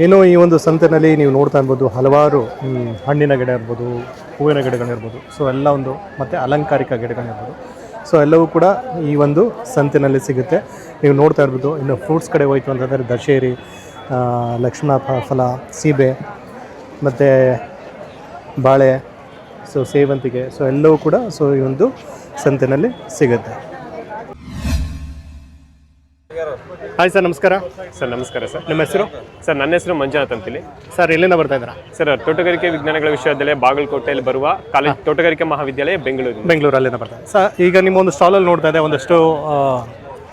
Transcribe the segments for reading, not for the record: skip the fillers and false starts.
ಇನ್ನು ಈ ಒಂದು ಸಂತೆನಲ್ಲಿ ನೀವು ನೋಡ್ತಾ ಇರ್ಬೋದು ಹಲವಾರು ಹಣ್ಣಿನ ಗಿಡ ಇರ್ಬೋದು, ಹೂವಿನ ಗಿಡಗಳಿರ್ಬೋದು, ಸೊ ಎಲ್ಲ ಒಂದು ಮತ್ತು ಅಲಂಕಾರಿಕ ಗಿಡಗಳಿರ್ಬೋದು, ಸೊ ಎಲ್ಲವೂ ಕೂಡ ಈ ಒಂದು ಸಂತೆನಲ್ಲಿ ಸಿಗುತ್ತೆ. ನೀವು ನೋಡ್ತಾ ಇರ್ಬೋದು. ಇನ್ನು ಫ್ರೂಟ್ಸ್ ಕಡೆ ಹೋಯ್ತು ಅಂತಂದರೆ ದಶೇರಿ, ಲಕ್ಷ್ಮಣ ಫಲ, ಸೀಬೆ ಮತ್ತು ಬಾಳೆ, ಸೊ ಸೇವಂತಿಗೆ, ಸೊ ಎಲ್ಲವೂ ಕೂಡ ಸೊ ಈ ಒಂದು ಸಂತೆನಲ್ಲಿ ಸಿಗುತ್ತೆ. ಹಾಯ್ ಸರ್, ನಮಸ್ಕಾರ. ಸರ್ ನಮಸ್ಕಾರ ಸರ್. ನಿಮ್ಮ ಹೆಸರು? ಸರ್ ನನ್ನ ಹೆಸರು ಮಂಜುನಾಥ್ ಅಂತೇಳಿ. ಸರ್ ಎಲ್ಲಿಂದ ಬರ್ತಾ ಇದ್ದೀರಾ? ಸರ್ ತೋಟಗಾರಿಕೆ ವಿಜ್ಞಾನಗಳ ವಿಶ್ವವಿದ್ಯಾಲಯ ಬಾಗಲಕೋಟೆಯಲ್ಲಿ ಬರುವ ಕಾಲೇಜ್ ತೋಟಗಾರಿಕೆ ಮಹಾವಿದ್ಯಾಲಯ ಬೆಂಗಳೂರಲ್ಲಿಂದ ಬರ್ತಾ ಇದೆ. ಸರ್ ಈಗ ನಿಮ್ಮ ಒಂದು ಸ್ಟಾಲಲ್ಲಿ ನೋಡ್ತಾ ಇದೆ ಒಂದಷ್ಟು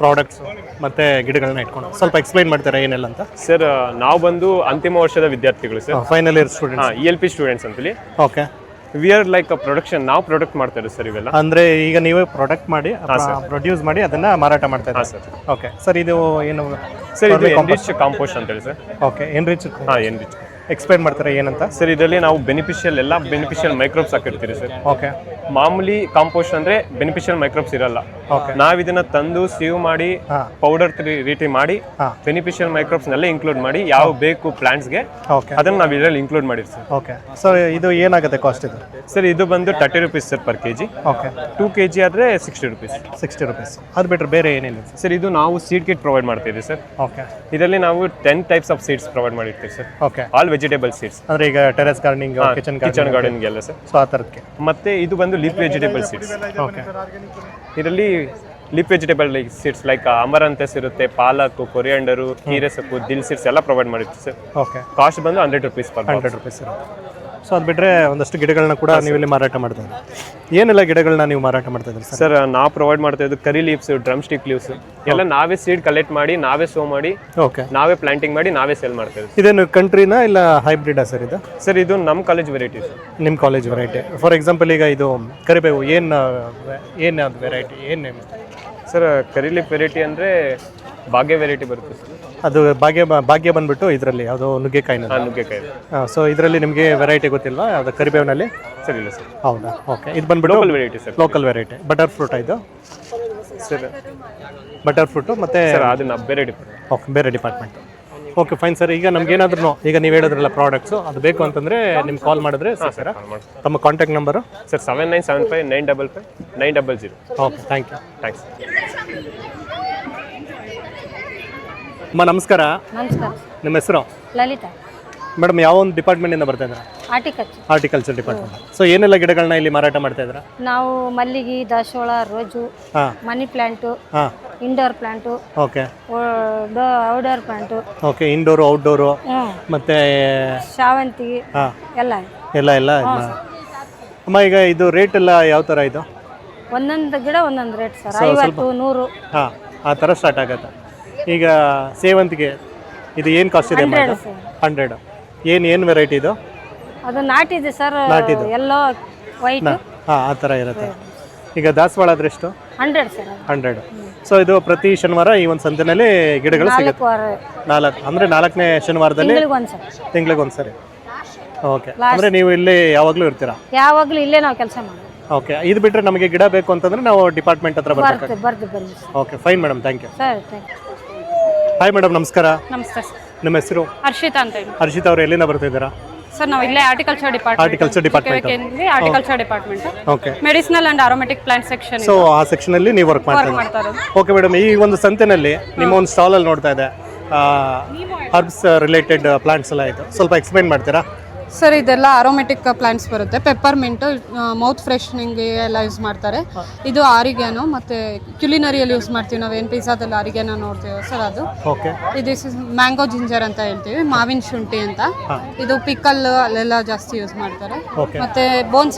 ಪ್ರಾಡಕ್ಟ್ಸ್ ಮತ್ತು ಗಿಡಗಳನ್ನ ಇಟ್ಕೊಂಡು ಸ್ವಲ್ಪ ಎಕ್ಸ್ಪ್ಲೈನ್ ಮಾಡ್ತಾರೆ ಏನೆಲ್ಲ ಅಂತ. ಸರ್ ನಾವು ಬಂದು ಅಂತಿಮ ವರ್ಷದ ವಿದ್ಯಾರ್ಥಿಗಳು sir, final year student. ELP students ಅಂತೇಳಿ. Okay. We are like production, ನಾವು ಪ್ರಾಡಕ್ಟ್ ಮಾಡ್ತಾ ಇದ್ದೀವಿ ಸರ್. ಇವೆಲ್ಲ ಅಂದರೆ ಈಗ ನೀವೇ ಪ್ರಾಡಕ್ಟ್ ಮಾಡಿ ಪ್ರೊಡ್ಯೂಸ್ ಮಾಡಿ ಅದನ್ನು ಮಾರಾಟ ಮಾಡ್ತಾ ಇದ್ದೀರಾ? ಸರ್. ಓಕೆ ಸರ್, ಇದು ಏನು ಸರ್? ಇದು ಎನ್ರಿಚ್ ಕಾಂಪೋಸ್ಟ್ ಅಂತೇಳಿ sir. Okay, enrich. Enrich explain ಮಾಡ್ತಾರೆ ಏನಂತ ಸರ್? ಇದರಲ್ಲಿ ನಾವು ಎಲ್ಲ ಬೆನಿಫಿಷಿಯಲ್ ಮೈಕ್ರೋಬ್ಸ್ ಹಾಕಿರ್ತೀರಿ ಸರ್. ಓಕೆ. ಮಾಮೂಲಿ ಕಾಂಪೋಸ್ಟ್ ಅಂದ್ರೆ ಬೆನಿಫಿಷಿಯಲ್ ಮೈಕ್ರೋಬ್ಸ್ ಇರಲ್ಲ. ನಾವ್ ಇದನ್ನ ತಂದು ಸೇವ್ ಮಾಡಿ ಪೌಡರ್ ರೀತಿ ಮಾಡಿ ಬೆನಿಫಿಷಿಯಲ್ ಮೈಕ್ರೋಬ್ಸ್ ನೆಲ್ಲ ಇನ್ಕ್ಲೂಡ್ ಮಾಡಿ ಯಾವ ಬೇಕು ಪ್ಲಾಂಟ್ಸ್ ಗೆ ಅದನ್ನ ನಾವು ಇದರಲ್ಲಿ ಇನ್ಕ್ಲೂಡ್ ಮಾಡಿರ್ತೀವಿ ಸರ್. ಓಕೆ ಸರ್, ಇದು ಏನಾಗುತ್ತೆ ಕಾಸ್ಟ್ ಇದು? ಸರ್ ಇದು ಬಂದು 30 rupees sir per KG. Okay. 2 kg ಆದ್ರೆ 60 ರೂಪೀಸ್. 60 ರೂಪೀಸ್. ಅದು ಬಿಟ್ಟರೆ ಬೇರೆ ಏನೇನು ಸರ್? ಇದು ನಾವು ಸೀಡ್ ಕಿಟ್ ಪ್ರೊವೈಡ್ ಮಾಡ್ತೀವಿ ಸರ್. ಓಕೆ. ಇದರಲ್ಲಿ ನಾವು 10 ಟೈಪ್ಸ್ ಆಫ್ ಸೀಡ್ಸ್ ಪ್ರೊವೈಡ್ ಮಾಡಿರ್ತೀವಿ sir. Okay. All vegetable seeds ಅಂದ್ರೆ ಈಗ ಟೆರೆಸ್ ಗಾರ್ಡನಿಂಗ್, ಕಿಚನ್ ಗಾರ್ಡನಿಂಗ್ ಎಲ್ಲ ಸರ್. ಸೊ ಆ ಥರಕ್ಕೆ. ಮತ್ತೆ ಇದು ಬಂದು ಲೀಫ್ ವೆಜಿಟೇಬಲ್ ಸೀಡ್ಸ್. ಓಕೆ. ಇದರಲ್ಲಿ leaf vegetable seeds like amaranthus ಇರುತ್ತೆ, ಪಾಲಕ್, ಕೊರಿಯಾಂಡರು, ಕೀರೆ ಸೊಪ್ಪು, ದಿಲ್ ಸೀಡ್ಸ್ ಎಲ್ಲ ಪ್ರೊವೈಡ್ ಮಾಡಿರ್ತೀವಿ ಸರ್. ಓಕೆ. ಕಾಸ್ಟ್ ಬಂದು 100 ರೂಪೀಸ್ ಪರ್ 100 ರೂಪೀಸ್ ಇರುತ್ತೆ. ಸೊ ಅದು ಬಿಟ್ಟರೆ ಒಂದಷ್ಟು ಗಿಡಗಳನ್ನ ಕೂಡ ನೀವು ಇಲ್ಲಿ ಮಾರಾಟ ಮಾಡ್ತಾ ಇದ್ದೀರಿ. ಏನೆಲ್ಲ ಗಿಡಗಳನ್ನ ನೀವು ಮಾರಾಟ ಮಾಡ್ತಾ ಇದ್ದೀರಿ ಸರ್? ನಾವು ಪ್ರೊವೈಡ್ ಮಾಡ್ತಾ ಇದ್ದು ಕರಿ ಲೀವ್ಸ್, ಡ್ರಮ್ ಸ್ಟಿಕ್ ಲೀವ್ಸ್ ಎಲ್ಲ ನಾವೇ ಸೀಡ್ ಕಲೆಕ್ಟ್ ಮಾಡಿ, ನಾವೇ ಸೋ ಮಾಡಿ, ಓಕೆ, ನಾವೇ ಪ್ಲಾಂಟಿಂಗ್ ಮಾಡಿ, ನಾವೇ ಸೇಲ್ ಮಾಡ್ತಾ ಇದ್ದೀವಿ. ಇದೇನು ಕಂಟ್ರಿನಾ ಇಲ್ಲ ಹೈಬ್ರಿಡಾ ಸರ್ ಇದು? ಸರ್ ಇದು ನಮ್ಮ ಕಾಲೇಜ್ ವೆರೈಟಿ ಸರ್. ನಿಮ್ಮ ಕಾಲೇಜ್ ವೆರೈಟಿ. ಫಾರ್ ಎಕ್ಸಾಂಪಲ್ ಈಗ ಇದು ಕರಿಬೇವು ಏನು ಅದು ವೆರೈಟಿ ಏನು ನೇಮ್? ಸರ್ ಕರಿ ಲೀಫ್ ವೆರೈಟಿ ಅಂದರೆ ಭಾಗ್ಯ ವೆರೈಟಿ ಬರುತ್ತೆ ಸರ್. ಅದು ಭಾಗ್ಯ ಬಂದ್ಬಿಟ್ಟು ಇದರಲ್ಲಿ ಯಾವುದೋ ನುಗ್ಗೆಕಾಯಿನ? ನುಗ್ಗೆಕಾಯಿ. ಸೊ ಇದರಲ್ಲಿ ನಿಮಗೆ ವೆರೈಟಿ ಗೊತ್ತಿಲ್ವಾ ಅದು ಕರಿಬೇವಿನಲ್ಲಿ? ಸರಿ ಇಲ್ಲ ಸರ್. ಹೌದಾ? ಓಕೆ. ಇದು ಬಂದ್ಬಿಟ್ಟು local variety sir. Local variety. Butter fruit ಇದು ಸರ್? ಬಟರ್ ಫ್ರೂಟು ಮತ್ತು ಅದನ್ನ ಬೇರೆ ಡಿಪಾರ್ಟ್ಮೆಂಟ್. ಓಕೆ, ಬೇರೆ ಡಿಪಾರ್ಟ್ಮೆಂಟ್. Okay fine sir. ಈಗ ನಮ್ಗೇನಾದ್ರೂ ಈಗ ನೀವು ಹೇಳಿದ್ರಲ್ಲ ಪ್ರಾಡಕ್ಟ್ಸು ಅದು ಬೇಕು ಅಂತಂದರೆ ನಿಮ್ಗೆ ಕಾಲ್ ಮಾಡಿದ್ರೆ ಸರ್. ತಮ್ಮ contact number? Sir 7975955900. Okay, thank you. Thanks. ಅಮ್ಮ ನಮಸ್ಕಾರ. ನಮಸ್ಕಾರ. ನಿಮ್ಮ ಹೆಸರು? ಲಲಿತಾ. ಮೇಡಮ್ ಯಾವ ಒಂದು ಡಿಪಾರ್ಟ್ಮೆಂಟಿಂದ ಬರ್ತಾ ಇದ್ದೀರಾ? Horticulture department. ಸೊ ಏನೆಲ್ಲ ಗಿಡಗಳನ್ನ ಇಲ್ಲಿ ಮಾರಾಟ ಮಾಡ್ತಾ ಇದ್ದೀರಾ? ನಾವು ಮಲ್ಲಿಗೆ, ದಾಸವಾಳ, rose, money plant, indoor plant, okay, outdoor plant, okay, indoor outdoor, ಮತ್ತೆ ಶಾವಂತಿಗೆ ಎಲ್ಲ ಎಲ್ಲ ಅಮ್ಮ. ಈಗ ಇದು ರೇಟ್ ಎಲ್ಲ ಯಾವ ಥರ ಇದು? ಒಂದೊಂದು ಗಿಡ ಒಂದೊಂದು ರೇಟ್ ಸರ್. 50, 100. ಆ ಥರ ಸ್ಟಾರ್ಟ್ ಆಗುತ್ತೆ. ಈಗ ಸೇವಂತಿಗೆ ಇದು ಏನು ಕಾಸ್ಟ್ ಇದೆ? 100. ಏನು ವೆರೈಟಿ ಇದು? ಅದು ನಾಟಿದೆ ಸರ್, ಎಲ್ಲೋ ವೈಟ್. ಆ ಥರ ಇರುತ್ತೆ. ಈಗ ದಾಸವಾಳ ಆದ್ರೆ ಎಷ್ಟು? 100 ಸರ್. 100. ಸೊ ಇದು ಪ್ರತಿ ಶನಿವಾರ ಈ ಒಂದು ಸಂತೆನಲ್ಲಿ ಗಿಡಗಳು ಸಿಗುತ್ತೆ. 4 ಅಂದರೆ 4ನೇ ಶನಿವಾರದಲ್ಲಿ ತಿಂಗಳಿಗೆ ಒಂದ್ಸರಿ. ಓಕೆ. ಅಂದರೆ ನೀವು ಇಲ್ಲಿ ಯಾವಾಗಲೂ ಇರ್ತೀರಾ? ಯಾವಾಗಲೂ ಇಲ್ಲೇ ನಾವು ಕೆಲಸ ಮಾಡೋದು. ಓಕೆ. ಇದು ಬಿಟ್ಟರೆ ನಮಗೆ ಗಿಡ ಬೇಕು ಅಂತಂದ್ರೆ ನಾವು ಡಿಪಾರ್ಟ್ಮೆಂಟ್ ಹತ್ರ ಬರ್ತೀವಿ. ಬರ್ರಿ. Okay fine madam, thank you. Sir, thank you. Hi madam, ನಮಸ್ಕಾರ. ನಮಸ್ತೆ ಸರ್. ನಿಮ್ಮ ಹೆಸರು? ಹರ್ಷಿತಾ ಅಂತ ಹೇಳಿ. ಹರ್ಷಿತಾ ಅವರು ಎಲ್ಲಿಂದ ಬರ್ತಾ ಇದ್ದೀರಾ? ಸರ್ ನಾವು ಇಲ್ಲೇ horticulture department. Okay. Medicinal and aromatic plant section. So ಆ ಸೆಕ್ಷನ್ ಅಲ್ಲಿ ನೀವು ವರ್ಕ್ ಮಾಡ್ತಾ ಇದ್ದೀರಾ? ಓಕೆ ಮೇಡಮ್, ಈ ಒಂದು ಸಂತೆನಲ್ಲಿ ನಿಮ್ಮ ಒಂದು ಸ್ಟಾಲ್ ಅಲ್ಲಿ ನೋಡ್ತಾ ಇದೆ ಹರ್ಬ್ಸ್ ರಿಲೇಟೆಡ್ ಪ್ಲಾಂಟ್ಸ್ ಎಲ್ಲ ಇದೆ, ಸ್ವಲ್ಪ ಎಕ್ಸ್ಪ್ಲೈನ್ ಮಾಡ್ತೀರಾ? ಸರ್ ಇದೆಲ್ಲ ಆರೋಮೆಟಿಕ್ ಪ್ಲಾಂಟ್ಸ್ ಬರುತ್ತೆ. ಪೆಪ್ಪರ್ಮಿಂಟು, ಮೌತ್ ಫ್ರೆಶ್ನಿಂಗ್ಗೆ ಎಲ್ಲ ಯೂಸ್ ಮಾಡ್ತಾರೆ. ಇದು ಆರಿಗ್ಯಾನೋ ಮತ್ತು ಕ್ಯುಲಿನರಿಯಲ್ಲಿ ಯೂಸ್ ಮಾಡ್ತೀವಿ ನಾವೇನು ಪಿಜ್ಜಾದಲ್ಲಿ ಆರಿಗ್ಯಾನೋ ನೋಡ್ತೀವಿ ಸರ್ ಅದು. ಓಕೆ. ಇದು ಮ್ಯಾಂಗೋ ಜಿಂಜರ್ ಅಂತ ಹೇಳ್ತೀವಿ, ಮಾವಿನ ಶುಂಠಿ ಅಂತ. ಇದು ಪಿಕಲ್ ಅಲ್ಲೆಲ್ಲ ಜಾಸ್ತಿ ಯೂಸ್ ಮಾಡ್ತಾರೆ. ಮತ್ತು ಬೋನ್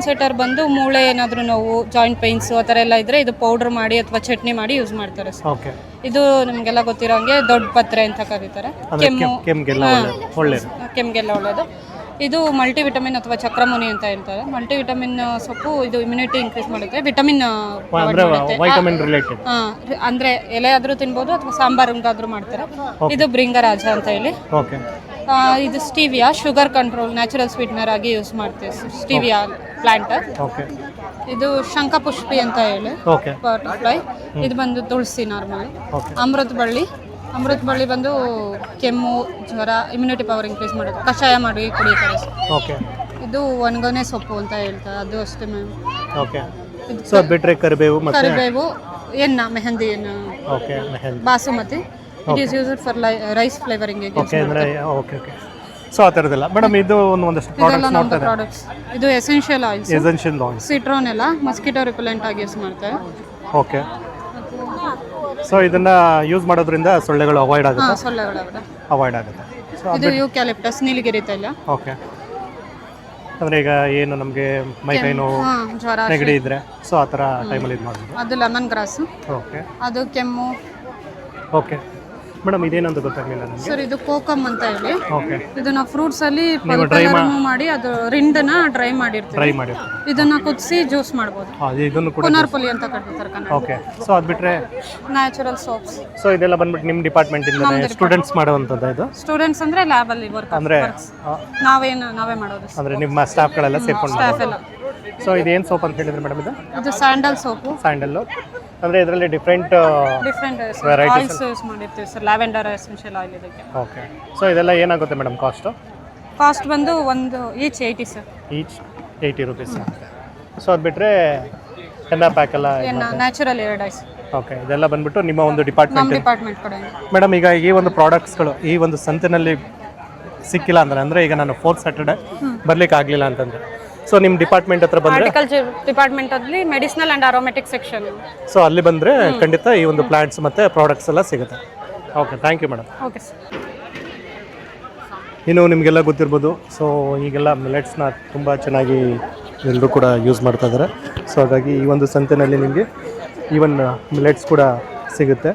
ಸೆಟರ್ ಬಂದು ಮೂಳೆ ಏನಾದರೂ ನೋವು, ಜಾಯಿಂಟ್ ಪೈನ್ಸು ಆ ಥರ ಎಲ್ಲ ಇದ್ದರೆ ಇದು ಪೌಡರ್ ಮಾಡಿ ಅಥವಾ ಚಟ್ನಿ ಮಾಡಿ ಯೂಸ್ ಮಾಡ್ತಾರೆ ಸರ್. ಓಕೆ. ಇದು ನಿಮಗೆಲ್ಲ ಗೊತ್ತಿರೋ ಹಂಗೆ ದೊಡ್ಡ ಪತ್ರೆ ಅಂತ ಕರೀತಾರೆ. ಕೆಮ್ಮಿಗೆಲ್ಲ ಒಳ್ಳೆಯದು. ಇದು ಮಲ್ಟಿವಿಟಮಿನ್ ಅಥವಾ ಚಕ್ರಮುನಿ ಅಂತ ಹೇಳ್ತಾರೆ. ಮಲ್ಟಿವಿಟಮಿನ್ ಸೊಪ್ಪು ಇದು ಇಮ್ಯುನಿಟಿ ಇನ್ಕ್ರೀಸ್ ಮಾಡುತ್ತೆ, ವಿಟಮಿನ್ ಅಂದ್ರೆ ಎಲೆ ಆದ್ರೂ ತಿನ್ಬೋದು ಅಥವಾ ಸಾಂಬಾರ್ಗಾದ್ರೂ ಮಾಡ್ತಾರೆ. ಇದು ಭೃಂಗರಾಜ ಅಂತ ಹೇಳಿ. ಇದು stevia, sugar control, natural sweetener ಆಗಿ ಯೂಸ್ ಮಾಡ್ತೀವಿ ಸ್ಟೀವಿಯಾ ಪ್ಲಾಂಟ್. ಇದು ಶಂಖಪುಷ್ಪಿ ಅಂತ ಹೇಳಿ ಬಟರ್ಫ್ಲೈ. ಇದು ಬಂದು ತುಳಸಿ ನಾರ್ಮಲ್. ಅಮೃತ ಬಳ್ಳಿ, ಅಮೃತ ಬಳ್ಳಿ ಬಂದು ಕೆಮ್ಮು ಜ್ವರ ಇಮ್ಯುನಿಟಿ ಪವರ್ ಇನ್ಕ್ರೀಸ್ ಮಾಡೋದು ಕಷಾಯ ಮಾಡಿ ಕುಡಿತಾರೆ ಸರ್. ಓಕೆ ಇದು ಒಣಗನೆ ಸೊಪ್ಪು ಅಂತ ಹೇಳ್ತಾರೆ, ಅದು ಅಷ್ಟೇ ಮ್ಯಾಮ್. ಓಕೆ. ಸೊ ಅದು ಬಿಟ್ಟರೆ ಕರಿಬೇವು ಮತ್ತು ಕರಿಬೇವು, ಮೆಹಂದಿ ಎಣ್ಣೆ, okay mehndi, basmati. It is used for rice flavouring. Okay ಅಂದರೆ ಓಕೆ ಓಕೆ. ಸೊ ಆ ಥರದ್ದೆಲ್ಲ ಮೇಡಮ್ ಇದು ಒಂದಷ್ಟು ಇದೆಲ್ಲ ಪ್ರಾಡಕ್ಟ್ಸ್ ನಮ್ಮದು ನೋಡ್ತಾ ಪ್ರಾಡಕ್ಟ್ಸ್. ಇದು essential oils, essential oils. Citronella mosquito repellent ಆಗಿ ಯೂಸ್ ಮಾಡ್ತಾರೆ. ಓಕೆ. ಸೊ ಇದನ್ನು ಯೂಸ್ ಮಾಡೋದ್ರಿಂದ ಸೊಳ್ಳೆಗಳು ಅವಾಯ್ಡ್ ಆಗುತ್ತೆ, ಸೊಳ್ಳೆಗಳು ಅವಾಯ್ಡ್ ಆಗುತ್ತೆ. ಸೊ ಇದು ಯೂಕ್ಯಾಲಿಪ್ಟಸ್, ನೀಲಗಿರಿ ತೈಲ. ಓಕೆ. ಅಂದರೆ ಈಗ ಏನು ನಮಗೆ ಮೈಕೈ ನೋವು ಜ್ವರ ನೆಗಡಿ ಇದ್ದರೆ ಸೊ ಆ ಥರ ಟೈಮಲ್ಲಿ ಇದು ಮಾಡ್ಬೋದು. ಅದು ಲೆಮನ್ ಗ್ರಾಸ್. ಓಕೆ ಅದು ಕೆಮ್ಮು. ಓಕೆ ಮೇಡಮ್ ಇದೇನಂತ ಗೊತ್ತಾಗಲಿಲ್ಲ ನನಗೆ. ಸರ್ ಇದು ಕೋಕಮ್ ಅಂತ ಹೇಳಿ. ಓಕೆ. ಇದನ್ನ ಫ್ರೂಟ್ಸ್ ಅಲ್ಲಿ ರಿಮೂವ್ ಮಾಡಿ ಅದು ರಿಂಡನ್ನ ಡ್ರೈ ಮಾಡಿರ್ತೀವಿ. ಡ್ರೈ ಮಾಡಿರ್ತೀವಿ. ಇದನ್ನ ಕುದಿಸಿ ಜ್ಯೂಸ್ ಮಾಡ್ಬೋದು. ಇದನ್ನು ಕೂಡ ಪುನರ್ಪುಲಿ ಅಂತ ಕರೀತಾರೆ ಕನ್ನಡ. ಓಕೆ. ಸೊ ಅದು ಬಿಟ್ಟರೆ ನ್ಯಾಚುರಲ್ ಸೋಪ್ಸ್. ಸೊ ಇದೆಲ್ಲ ಬಂದ್ಬಿಟ್ಟು ನಿಮ್ಮ ಡಿಪಾರ್ಟ್ಮೆಂಟಿಂದ ಸ್ಟೂಡೆಂಟ್ಸ್ ಮಾಡುವಂಥದ್ದು ಇದು? ಸ್ಟೂಡೆಂಟ್ಸ್ ಅಂದ್ರೆ ಲ್ಯಾಬ್ ಅಲ್ಲಿ ವರ್ಕ್ ಅಂದರೆ ನಾವೇ ಮಾಡೋದು. ಅಂದರೆ ನಿಮ್ಮ ಸ್ಟಾಫ್ಗಳೆಲ್ಲ ಸೇರ್ಕೊಂಡು. ಸ್ಟಾಫ್ ಎಲ್ಲ. ಸೊ ಇದೇನು ಸೋಪ್ ಅಂತ ಹೇಳಿದ್ರೆ ಮೇಡಮ್ ಇದು? ಇದು ಸ್ಯಾಂಡಲ್ ಸೋಪು. ಸ್ಯಾಂಡಲ್ಲು ಅಂದರೆ ಇದರಲ್ಲಿ ಡಿಫ್ರೆಂಟ್ ಆಯಿಲ್ಸ್ ಯೂಸ್ ಮಾಡಿರ್ತೀವಿ ಸರ್. ಲ್ಯಾವೆಂಡರ್ ಎಸೆನ್ಷಿಯಲ್ ಆಯಿಲ್ ಇದಕ್ಕೆ. ಓಕೆ. ಸೊ ಇದೆಲ್ಲ ಏನಾಗುತ್ತೆ ಮೇಡಮ್ ಕಾಸ್ಟು? ಕಾಸ್ಟ್ ಬಂದು ಒಂದು each 80 sir. Each 80 rupees. So ಅದು ಬಿಟ್ಟರೆ ಎನ್ನ ಪ್ಯಾಕ್ ಎಲ್ಲ ನ್ಯಾಚುರಲ್ ಏರ್ ಡೈಸ್. ಓಕೆ. ಇದೆಲ್ಲ ಬಂದ್ಬಿಟ್ಟು ನಿಮ್ಮ ಒಂದು ನಮ್ಮ ಡಿಪಾರ್ಟ್ಮೆಂಟ್. ಡಿಪಾರ್ಟ್ಮೆಂಟ್ ಕಡೆ. ಮೇಡಮ್ ಈಗ ಈ ಒಂದು ಪ್ರಾಡಕ್ಟ್ಸ್ಗಳು ಈ ಒಂದು ಸಂತೆನಲ್ಲಿ ಸಿಕ್ಕಿಲ್ಲ ಅಂದರೆ ಈಗ ನಾನು 4th ಸ್ಯಾಟರ್ಡೆ ಬರ್ಲಿಕ್ಕೆ ಆಗಲಿಲ್ಲ ಅಂತಂದರೆ ಸೊ ನಿಮ್ಮ ಡಿಪಾರ್ಟ್ಮೆಂಟ್ ಹತ್ರ ಬಂದರೆ ಹಾರ್ಟಿಕಲ್ಚರ್ ಡಿಪಾರ್ಟ್ಮೆಂಟ್ ಅಲ್ಲಿ medicinal and aromatic section. So ಅಲ್ಲಿ ಬಂದರೆ ಖಂಡಿತ ಈ ಒಂದು ಪ್ಲಾಂಟ್ಸ್ ಮತ್ತು ಪ್ರಾಡಕ್ಟ್ಸ್ ಎಲ್ಲ ಸಿಗುತ್ತೆ. Okay, thank you madam. Okay sir. ಇನ್ನು ನಿಮಗೆಲ್ಲ ಗೊತ್ತಿರ್ಬೋದು, ಸೊ ಈಗೆಲ್ಲ ಮಿಲೆಟ್ಸ್ನ ತುಂಬ ಚೆನ್ನಾಗಿ ಎಲ್ಲರೂ ಕೂಡ ಯೂಸ್ ಮಾಡ್ತಾ ಇದ್ದಾರೆ. ಸೊ ಹಾಗಾಗಿ ಈ ಒಂದು ಸಂತೆನಲ್ಲಿ ನಿಮಗೆ ಈವನ್ ಮಿಲೆಟ್ಸ್ ಕೂಡ ಸಿಗುತ್ತೆ.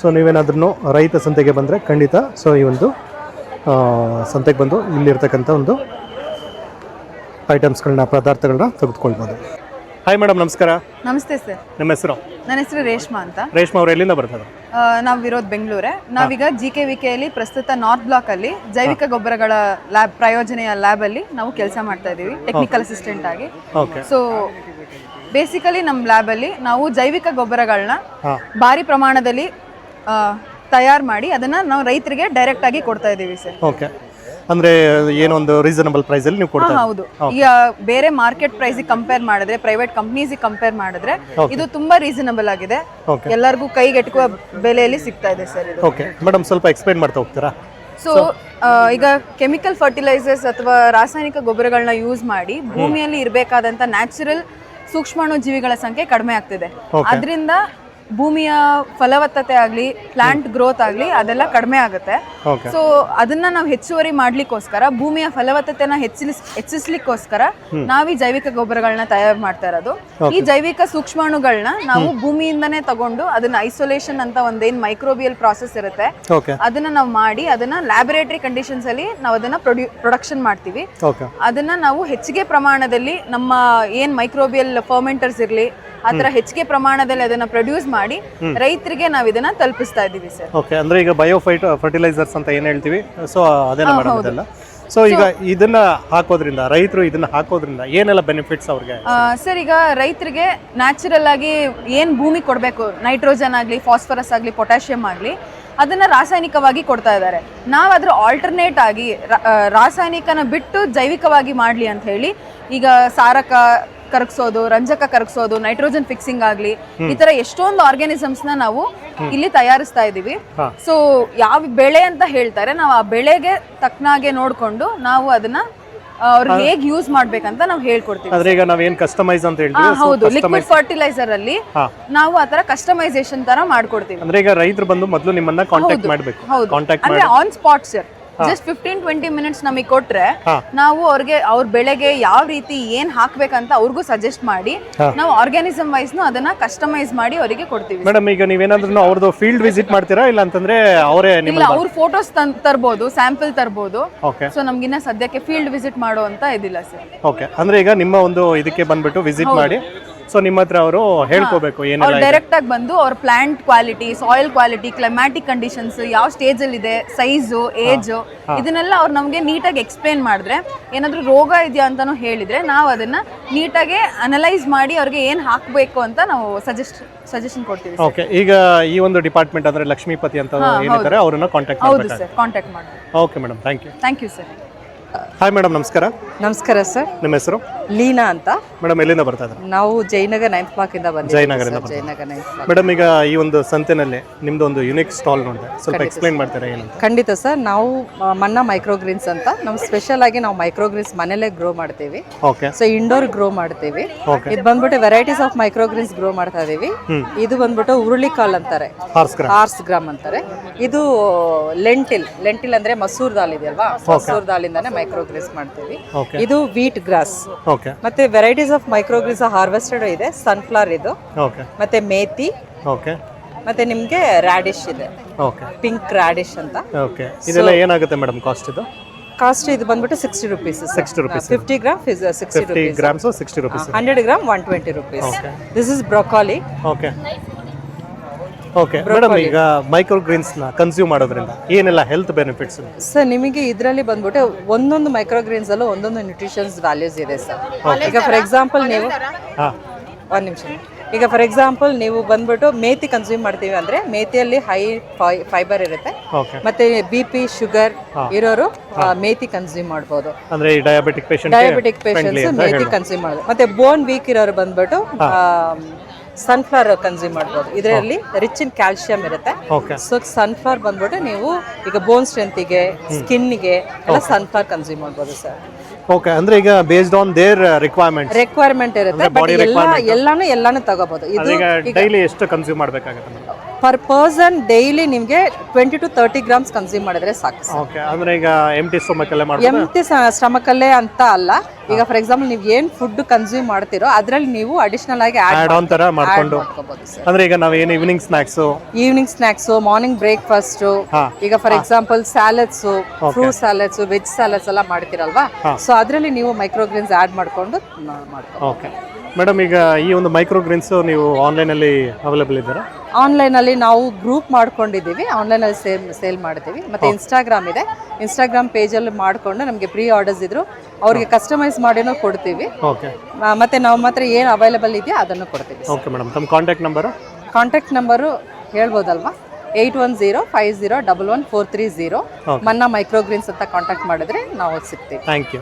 ಸೊ ನೀವೇನಾದ್ರೂ ರೈತ ಸಂತೆಗೆ ಬಂದರೆ ಖಂಡಿತ ಸೊ ಈ ಒಂದು ಸಂತೆಗೆ ಬಂದು ಇಲ್ಲಿರ್ತಕ್ಕಂಥ ಒಂದು ಐಟಮ್ಸ್ಗಳನ್ನ ಪದಾರ್ಥಗಳನ್ನ ತೆಗೆದುಕೊಳ್ಬೋದು. ಹಾಯ್ ಮೇಡಮ್, ನಮಸ್ಕಾರ. ನಮಸ್ತೆ ಸರ್. ನಿಮ್ಮ ಹೆಸರು? ನನ್ನ ಹೆಸರು ರೇಷ್ಮಾ ಅಂತ. ರೇಷ್ಮಾ ಅವರು ಎಲ್ಲಿಂದ ಬರ್ತಾರೆ? ನಾವು ಇರೋದು ಬೆಂಗಳೂರೇ. ನಾವೀಗ GKVKಯಲ್ಲಿ ಪ್ರಸ್ತುತ ನಾರ್ತ್ ಬ್ಲಾಕ್ ಅಲ್ಲಿ ಜೈವಿಕ ಗೊಬ್ಬರಗಳ ಲ್ಯಾಬ್ ಪ್ರಯೋಜನೆಯ ಲ್ಯಾಬ್ ಅಲ್ಲಿ ನಾವು ಕೆಲಸ ಮಾಡ್ತಾ ಇದ್ದೀವಿ ಟೆಕ್ನಿಕಲ್ ಅಸಿಸ್ಟೆಂಟ್ ಆಗಿ. ಓಕೆ. ಸೊ ಬೇಸಿಕಲಿ ನಮ್ಮ ಲ್ಯಾಬ್ ಅಲ್ಲಿ ನಾವು ಜೈವಿಕ ಗೊಬ್ಬರಗಳನ್ನ ಭಾರಿ ಪ್ರಮಾಣದಲ್ಲಿ ತಯಾರು ಮಾಡಿ ಅದನ್ನ ನಾವು ರೈತರಿಗೆ ಡೈರೆಕ್ಟ್ ಆಗಿ ಕೊಡ್ತಾ ಇದ್ದೀವಿ ಸರ್. ಓಕೆ. ಅಂದ್ರೆ ಏನೊಂದು ರೀಸನಬಲ್ ಪ್ರೈಸ್ ಅಲ್ಲಿ ನೀವು ಕೊಡ್ತಾ? ಹೌದು. ಈಗ ಬೇರೆ ಮಾರ್ಕೆಟ್ ಪ್ರೈಸ್ ಕಂಪೇರ್ ಮಾಡಿದ್ರೆ, ಪ್ರೈವೇಟ್ ಕಂಪ್ನೀಸ್ ಕಂಪೇರ್ ಮಾಡಿದ್ರೆ ಇದು ತುಂಬಾ ರೀಸನಬಲ್ ಆಗಿದೆ. ಎಲ್ಲರಿಗೂ ಕೈಗೆಟುಕುವ ಬೆಲೆಯಲ್ಲಿ ಸಿಗ್ತಾ ಇದೆ ಸರ್ ಇದು. ಓಕೆ ಮೇಡಮ್, ಸ್ವಲ್ಪ ಎಕ್ಸ್ಪ್ಲೈನ್ ಮಾಡ್ತಾ ಹೋಗ್ತೀರಾ? ಸೊ ಈಗ ಕೆಮಿಕಲ್ ಫರ್ಟಿಲೈಸರ್ಸ್ ಅಥವಾ ರಾಸಾಯನಿಕ ಗೊಬ್ಬರಗಳನ್ನ ಯೂಸ್ ಮಾಡಿ ಭೂಮಿಯಲ್ಲಿ ಇರಬೇಕಾದಂತ ನ್ಯಾಚುರಲ್ ಸೂಕ್ಷ್ಮಾಣು ಜೀವಿಗಳ ಸಂಖ್ಯೆ ಕಡಿಮೆ ಆಗ್ತಿದೆ. ಅದರಿಂದ ಭೂಮಿಯ ಫಲವತ್ತತೆ ಆಗಲಿ, ಪ್ಲಾಂಟ್ ಗ್ರೋತ್ ಆಗಲಿ ಅದೆಲ್ಲ ಕಡಿಮೆ ಆಗುತ್ತೆ. ಸೊ ಅದನ್ನ ನಾವು ಹೆಚ್ಚುವರಿ ಮಾಡ್ಲಿಕ್ಕೋಸ್ಕರ, ಭೂಮಿಯ ಫಲವತ್ತತೆನ ಹೆಚ್ಚಿಸ್ಲಿಕ್ಕೋಸ್ಕರ ನಾವು ಈ ಜೈವಿಕ ಗೊಬ್ಬರಗಳನ್ನ ತಯಾರು ಮಾಡ್ತಾ ಇರೋದು. ಈ ಜೈವಿಕ ಸೂಕ್ಷ್ಮಾಣುಗಳನ್ನ ನಾವು ಭೂಮಿಯಿಂದನೇ ತಗೊಂಡು ಅದನ್ನ ಐಸೋಲೇಷನ್ ಅಂತ ಒಂದೇನ್ ಮೈಕ್ರೋಬಿಯಲ್ ಪ್ರಾಸೆಸ್ ಇರುತ್ತೆ ಅದನ್ನ ನಾವು ಮಾಡಿ ಅದನ್ನ ಲ್ಯಾಬೊರೇಟರಿ ಕಂಡೀಷನ್ಸ್ ಅಲ್ಲಿ ನಾವು ಅದನ್ನ ಪ್ರೊಡಕ್ಷನ್ ಮಾಡ್ತೀವಿ. ಅದನ್ನ ನಾವು ಹೆಚ್ಚಿಗೆ ಪ್ರಮಾಣದಲ್ಲಿ ನಮ್ಮ ಏನ್ ಮೈಕ್ರೋಬಿಯಲ್ ಫರ್ಮೆಂಟರ್ಸ್ ಇರ್ಲಿ ಆ ತರ ಹೆಚ್ಚಿಗೆ ಪ್ರಮಾಣದಲ್ಲಿ ಅದನ್ನ ಪ್ರೊಡ್ಯೂಸ್ ಮಾಡಿ ರೈತರಿಗೆ ನಾವು ಇದನ್ನ ತಲುಪಿಸ್ತಾ ಇದ್ದೀವಿ ಸರ್. ಓಕೆ. ಅಂದ್ರೆ ಈಗ ಬಯೋ ಫರ್ಟಿಲೈಸರ್ಸ್ ಅಂತ ಏನ್ ಹೇಳ್ತೀವಿ, ಸೊ ಅದೇನ ಮಾಡೋದಲ್ಲ. ಸೊ ಈಗ ಇದನ್ನ ಹಾಕೋದ್ರಿಂದ, ರೈತರು ಇದನ್ನ ಹಾಕೋದ್ರಿಂದ ಏನೆಲ್ಲ ಬೆನಿಫಿಟ್ಸ್ ಅವ್ರಿಗೆ? ಸರ್, ಈಗ ರೈತರಿಗೆ ನ್ಯಾಚುರಲ್ ಆಗಿ ಏನ್ ಭೂಮಿ ಕೊಡಬೇಕು, ನೈಟ್ರೋಜನ್ ಆಗಲಿ, ಫಾಸ್ಫರಸ್ ಆಗಲಿ, ಪೊಟ್ಯಾಷಿಯಂ ಆಗಲಿ, ಅದನ್ನ ರಾಸಾಯನಿಕವಾಗಿ ಕೊಡ್ತಾ ಇದ್ದಾರೆ. ನಾವು ಅದ್ರ ಆಲ್ಟರ್ನೇಟ್ ಆಗಿ ರಾಸಾಯನಿಕನ ಬಿಟ್ಟು ಜೈವಿಕವಾಗಿ ಮಾಡ್ಲಿ ಅಂತ ಹೇಳಿ ಈಗ ಸಾರಕ ಕರಗಿಸೋದು, ರಂಜಕ ಕರಗಿಸೋದು, ನೈಟ್ರೋಜನ್ ಫಿಕ್ಸಿಂಗ್ ಆಗಲಿ, ಈ ತರ ಎಷ್ಟೊಂದು ಆರ್ಗ್ಯಾನಿಸಮ್ಸ್ ನ ನಾವು ಇಲ್ಲಿ ತಯಾರಿಸ್ತಾ ಇದೀವಿ. ಸೊ ಯಾವ ಬೆಳೆ ಅಂತ ಹೇಳ್ತಾರೆ, ನಾವು ಆ ಬೆಳೆಗೆ ತಕ್ಕನಾಗೆ ನೋಡ್ಕೊಂಡು ನಾವು ಅದನ್ನ ಅವ್ರು ಹೇಗ್ ಯೂಸ್ ಮಾಡ್ಬೇಕಂತ ನಾವು ಹೇಳ್ಕೊಡ್ತೀವಿ. ಅಂದ್ರೆ ಈಗ ನಾವೇನ್ ಕಸ್ಟಮೈಸ್ ಅಂತ ಹೇಳ್ತೀವಿ, ಹೌದು, ಲಿಕ್ವಿಡ್ ಫರ್ಟಿಲೈಸರ್ ಅಲ್ಲಿ ನಾವು ಆತರ ಕಸ್ಟಮೈಸೇಷನ್ ತರ ಮಾಡ್ಕೊಡ್ತೀವಿ. ಅಂದ್ರೆ ಈಗ ರೈತರು ಬಂದು ಮೊದಲು ನಿಮ್ಮನ್ನ ಕಾಂಟ್ಯಾಕ್ಟ್ ಮಾಡಬೇಕು. ಅಂದ್ರೆ on spot sir, just 15-20 minutes ನಮಗೆ ಕೊಟ್ರೆ ನಾವು ಅವ್ರಿಗೆ ಅವ್ರ ಬೆಳೆಗೆ ಯಾವ ರೀತಿ ಏನ್ ಹಾಕ್ಬೇಕಂತ ಅವ್ರಿಗೂ ಸಜೆಸ್ಟ್ ಮಾಡಿ ನಾವು ಆರ್ಗ್ಯಾನಿಸಮ್ ವೈಸ್ ಅದನ್ನ ಕಸ್ಟಮೈಸ್ ಮಾಡಿ ಅವರಿಗೆ ಕೊಡ್ತೀವಿ. ಮೇಡಮ್, ಈಗ ನೀವೇನಾದ್ರೂ ಅವ್ರದ್ದು ಫೀಲ್ಡ್ ವಿಸಿಟ್ ಮಾಡ್ತೀರಾ, ಇಲ್ಲ ಅಂತಂದ್ರೆ ಅವರೇ ಇಲ್ಲ ಅವ್ರ ಫೋಟೋಸ್ ತರ್ಬೋದು, ಸ್ಯಾಂಪಲ್ ತರ್ಬೋದು. ಸೊ ನಮ್ಗಿನ್ನ ಸದ್ಯಕ್ಕೆ ಫೀಲ್ಡ್ ವಿಸಿಟ್ ಮಾಡೋ ಅಂತ ಇದಿಲ್ಲ ಸರ್. ಓಕೆ. ಅಂದ್ರೆ ಈಗ ನಿಮ್ಮ ಒಂದು ಇದಕ್ಕೆ ಬಂದ್ಬಿಟ್ಟು ವಿಸಿಟ್ ಮಾಡಿ ಸೊ ನಿಮ್ಮ ಹತ್ರ ಅವರು ಹೇಳ್ಕೋಬೇಕು ಅವ್ರು ಏನೆಲ್ಲ ಡೈರೆಕ್ಟ್ ಆಗಿ ಬಂದು ಅವ್ರ plant quality, soil quality, climatic conditions, ಯಾವ ಸ್ಟೇಜ್ ಅಲ್ಲಿ ಇದೆ, ಸೈಜು, ಏಜ್, ಇದನ್ನೆಲ್ಲ ಅವ್ರು ನಮಗೆ ನೀಟಾಗಿ ಎಕ್ಸ್ಪ್ಲೇನ್ ಮಾಡಿದ್ರೆ, ಏನಾದ್ರು ರೋಗ ಇದೆಯಾ ಅಂತಾನು ಹೇಳಿದ್ರೆ ನಾವು ಅದನ್ನ ನೀಟಾಗಿ ಅನಲೈಸ್ ಮಾಡಿ ಅವ್ರಿಗೆ ಏನ್ ಹಾಕ್ಬೇಕು ಅಂತ ನಾವು ಸಜೆಷನ್ ಕೊಡ್ತೀವಿ. ಓಕೆ, ಈಗ ಈ ಒಂದು ಡಿಪಾರ್ಟ್ಮೆಂಟ್ ಅಂದ್ರೆ ಲಕ್ಷ್ಮೀಪತಿ ಅಂತ ಏನಿದ್ದಾರೆ ಅವರನ್ನ ಕಾಂಟ್ಯಾಕ್ಟ್ ಹೌದು ಮಾಡಬೇಕು. ಸರ್, ಕಾಂಟ್ಯಾಕ್ಟ್ ಮಾಡಿ. Okay madam, thank you sir. Hi madam, ನಮಸ್ಕಾರ. ನಮಸ್ಕಾರ ಸರ್. ನಿಮ್ಮ ಹೆಸರು? ಲೀನಾ ಅಂತ. ಮೇಡಮ್ ಎಲ್ಲಿಂದ ಬರ್ತಾ ಇದ್ದಾರೆ? ನಾವು ಜಯನಗರ 9th ಬ್ಲಾಕ್ ಇಂದ ಬಂದಿದ್ದೀವಿ. ಜಯನಗರದಿಂದ ಬರ್ತಾ ಜಯನಗರ 9th ಬ್ಲಾಕ್. ಮೇಡಮ್, ಈಗ ಈ ಒಂದು ಸಂತೆನಲ್ಲಿ ನಿಮ್ದು ಒಂದು ಯುನಿಕ್ ಸ್ಟಾಲ್ ನೋಡಿದೆ, ಸ್ವಲ್ಪ ಎಕ್ಸ್ಪ್ಲೈನ್ ಮಾಡ್ತೀರಾ ಏನಂತ? ಖಂಡಿತ ಸರ್. ನಾವು ಮನ್ನಾ ಮೈಕ್ರೋಗ್ರೀನ್ಸ್ ಅಂತ ನಮ್ಮ ಸ್ಪೆಷಲ್ ಆಗಿ ನಾವು ಮೈಕ್ರೋಗ್ರೀನ್ಸ್ ಮನೇಲೆ ಗ್ರೋ ಮಾಡ್ತೀವಿ. ಓಕೆ. ಸೊ ಇಂಡೋರ್ ಗ್ರೋ ಮಾಡ್ತೀವಿ. ಇದು ಬಂದ್ಬಿಟ್ಟು ವೆರೈಟೀಸ್ ಆಫ್ ಮೈಕ್ರೋಗ್ರೀನ್ಸ್ ಗ್ರೋ ಮಾಡ್ತಾ ಇದೀವಿ. ಇದು ಬಂದ್ಬಿಟ್ಟು ಹುರುಳಿಕಾಳು ಅಂತಾರೆ, ಹಾರ್ಸ್ ಗ್ರಾಮ್ ಅಂತಾರೆ. ಇದು ಲೆಂಟಿಲ್ ಅಂದ್ರೆ ಮಸೂರ್ ದಾಲ್ ಇದೆಯಲ್ವಾ, ಮಸೂರ್ ದಾಲಿಂದಾನೆ ಮೈಕ್ರೋಗ್ರೀನ್ಸ್ ಮಾಡ್ತೀವಿ. ಇದು ವೀಟ್ ಗ್ರಾಸ್. ಓಕೆ. ಮತ್ತೆ ವೆರೈಟೀಸ್ ಆಫ್ ಮೈಕ್ರೋಗ್ರೀನ್ಸ್ ಹಾರ್ವೆಸ್ಟೆಡ್ ಇದೆ. ಸನ್ಫ್ಲವರ್ ಇದು. ಓಕೆ. ಮತ್ತೆ ಮೇಥಿ. ಓಕೆ. ಮತ್ತೆ ನಿಮ್ಗೆ ರಾಡಿಶ್ ಇದೆ, ಓಕೆ. ಪಿಂಕ್ ರಾಡಿಶ್ ಅಂತ. ಓಕೆ. ಇದೆಲ್ಲ ಏನಾಗುತ್ತೆ ಮೇಡಮ್ ಕಾಸ್ಟ್? ಇದು ಕಾಸ್ಟ್ ಇದು ಬಂದ್ಬಿಟ್ಟು 60 rupees. 60 rupees. 50 grams is 60 50 rupees. grams 60 rupees. 100 gram 120 rupees. This is broccoli. Okay. Okay madam, ಈಗ ಮೈಕ್ರೋ ಗ್ರೀನ್ಸ್ ನ ಕನ್ಸ್ಯೂಮ್ ಮಾಡೋದ್ರಿಂದ ಏನೆಲ್ಲ ಹೆಲ್ತ್ ಬೆನಿಫಿಟ್ಸ್? ಸರ್, ನಿಮಗೆ ಇದರಲ್ಲಿ ಬಂದ್ಬಿಟ್ಟು ಒಂದೊಂದು ಮೈಕ್ರೋಗ್ರೀನ್ಸ್ ಅಲ್ಲೂ ಒಂದೊಂದು ನ್ಯೂಟ್ರಿಷನ್ಸ್ ವ್ಯಾಲ್ಯೂಸ್ ಇದೆ ಸರ್. ಈಗ ಫಾರ್ ಎಕ್ಸಾಂಪಲ್ ನೀವು ಒಂದು ನಿಮಿಷ, ಈಗ ಫಾರ್ ಎಕ್ಸಾಂಪಲ್ ನೀವು ಬಂದ್ಬಿಟ್ಟು ಮೇಥಿ ಕನ್ಸ್ಯೂಮ್ ಮಾಡ್ತೀವಿ ಅಂದ್ರೆ ಮೇಥಿಯಲ್ಲಿ ಹೈ ಫೈಬರ್ ಇರುತ್ತೆ. ಮತ್ತೆ BP ಶುಗರ್ ಇರೋರು ಮೇಥಿ ಕನ್ಸ್ಯೂಮ್ ಮಾಡ್ಬೋದು. ಅಂದ್ರೆ ಡಯಾಬಿಟಿಕ್ ಪೇಷಂಟ್ಸ್ ಮೇಥಿ ಕನ್ಸ್ಯೂಮ್ ಮಾಡೋದು. ಮತ್ತೆ ಬೋನ್ ವೀಕ್ ಇರೋರು ಬಂದ್ಬಿಟ್ಟು ಸನ್ಫ್ಲವರ್ ಕನ್ಸ್ಯೂಮ್ ಮಾಡ್ಬೋದು. ಇದರಲ್ಲಿ ರಿಚ್ ಇನ್ ಕ್ಯಾಲ್ಸಿಯಂ ಇರುತ್ತೆ. ಸೊ ಸನ್ಫ್ಲವರ್ ಬಂದ್ಬಿಟ್ಟು ನೀವು ಈಗ ಬೋನ್ ಸ್ಟ್ರೆಂತ್ಗೆ, ಸ್ಕಿನ್ಗೆ ಎಲ್ಲ ಸನ್ಫ್ಲವರ್ ಕನ್ಸ್ಯೂಮ್ ಮಾಡ್ಬೋದು ಸರ್. ಓಕೆ. ಅಂದ್ರೆ ಈಗ ಬೇಸ್ಡ್ ಆನ್ ದೇರ್ ರಿಕ್ವೈರ್ಮೆಂಟ್ ಇರುತ್ತೆ, ಬಟ್ ಎಲ್ಲಾನು ತಗೋಬಹುದು. ಇದು ಡೈಲಿ ಎಷ್ಟು ಕನ್ಸ್ಯೂಮ್ ಮಾಡಬೇಕಾಗುತ್ತೆ ಪರ್ ಪರ್ಸನ್? ಡೈಲಿ ನಿಮಗೆ 20 to 30 grams ಕನ್ಸ್ಯೂಮ್ ಮಾಡಿದ್ರೆ ಸಾಕು. ಓಕೆ. ಅಂದ್ರೆ ಈಗ ಎಂಟಿ ಸ್ಟಮಕ್ ಅಲ್ಲೇ ಮಾಡ್ಬೋದು? ಎಂಟಿ ಸ್ಟಮಕ್ ಅಲ್ಲೇ ಅಂತ ಅಲ್ಲ. ಈಗ ಫಾರ್ ಎಕ್ಸಾಂಪಲ್ ನೀವು ಏನ್ ಫುಡ್ ಕನ್ಸ್ಯೂಮ್ ಮಾಡ್ತಿರೋ ಅದ್ರಲ್ಲಿ ನೀವು ಅಡಿಷನಲ್ ಆಗಿ ಆಡ್ ಆನ್ ತರ ಮಾಡ್ಕೊಂಡು. ಅಂದ್ರೆ ಈಗ ನಾವು ಏನು ಈವ್ನಿಂಗ್ ಸ್ನಾಕ್ಸ್, ಮಾರ್ನಿಂಗ್ ಬ್ರೇಕ್ಫಾಸ್ಟ್, ಈಗ ಫಾರ್ ಎಕ್ಸಾಂಪಲ್ ಸ್ಯಾಲಡ್ಸ್, ಫ್ರೂಟ್ ಸ್ಯಾಲಡ್ಸ್, ವೆಜ್ ಸ್ಯಾಲಡ್ಸ್ ಎಲ್ಲ ಮಾಡ್ತಿರಲ್ವಾ, ಸೊ ಅದ್ರಲ್ಲಿ ನೀವು ಮೈಕ್ರೋಗ್ರೀನ್ಸ್ ಆಡ್ ಮಾಡ್ಕೊಂಡು ಮಾಡ್ಕೊಂಡು. ಓಕೆ ಮೇಡಮ್, ಈಗ ಈ ಒಂದು ಮೈಕ್ರೋಗ್ರೀನ್ಸ್ ನೀವು ಆನ್ಲೈನ್ ಅಲ್ಲಿ ಅವೈಲೇಬಲ್ ಇದ್ದೀರಾ? ಆನ್ಲೈನ್ ಅಲ್ಲಿ ನಾವು ಗ್ರೂಪ್ ಮಾಡ್ಕೊಂಡಿದ್ದೀವಿ, ಆನ್ಲೈನ್ ಅಲ್ಲಿ ಸೇಲ್ ಮಾಡ್ತೀವಿ. ಮತ್ತೆ ಇನ್ಸ್ಟಾಗ್ರಾಮ್ ಇದೆ, ಇನ್ಸ್ಟಾಗ್ರಾಮ್ ಪೇಜ್ ಅಲ್ಲಿ ಮಾಡ್ಕೊಂಡು ನಮಗೆ ಪ್ರೀ ಆರ್ಡರ್ಸ್ ಇದ್ರು ಅವ್ರಿಗೆ ಕಸ್ಟಮೈಸ್ ಮಾಡಿನೂ ಕೊಡ್ತೀವಿ. ಓಕೆ. ಮತ್ತೆ ನಾವು ಮಾತ್ರ ಏನು ಅವೈಲೇಬಲ್ ಇದೆಯಾ ಅದನ್ನು ಕೊಡ್ತೀವಿ. ಓಕೆ ಮೇಡಮ್, ತಮ್ಮ ಕಾಂಟ್ಯಾಕ್ಟ್ ನಂಬರು ಹೇಳ್ಬೋದಲ್ವಾ? 8105011430. ಮನ್ನಾ ಮೈಕ್ರೋಗ್ರೀನ್ಸ್ ಅಂತ ಕಾಂಟ್ಯಾಕ್ಟ್ ಮಾಡಿದ್ರೆ ನಾವು ಸಿಗ್ತೀವಿ. Thank you.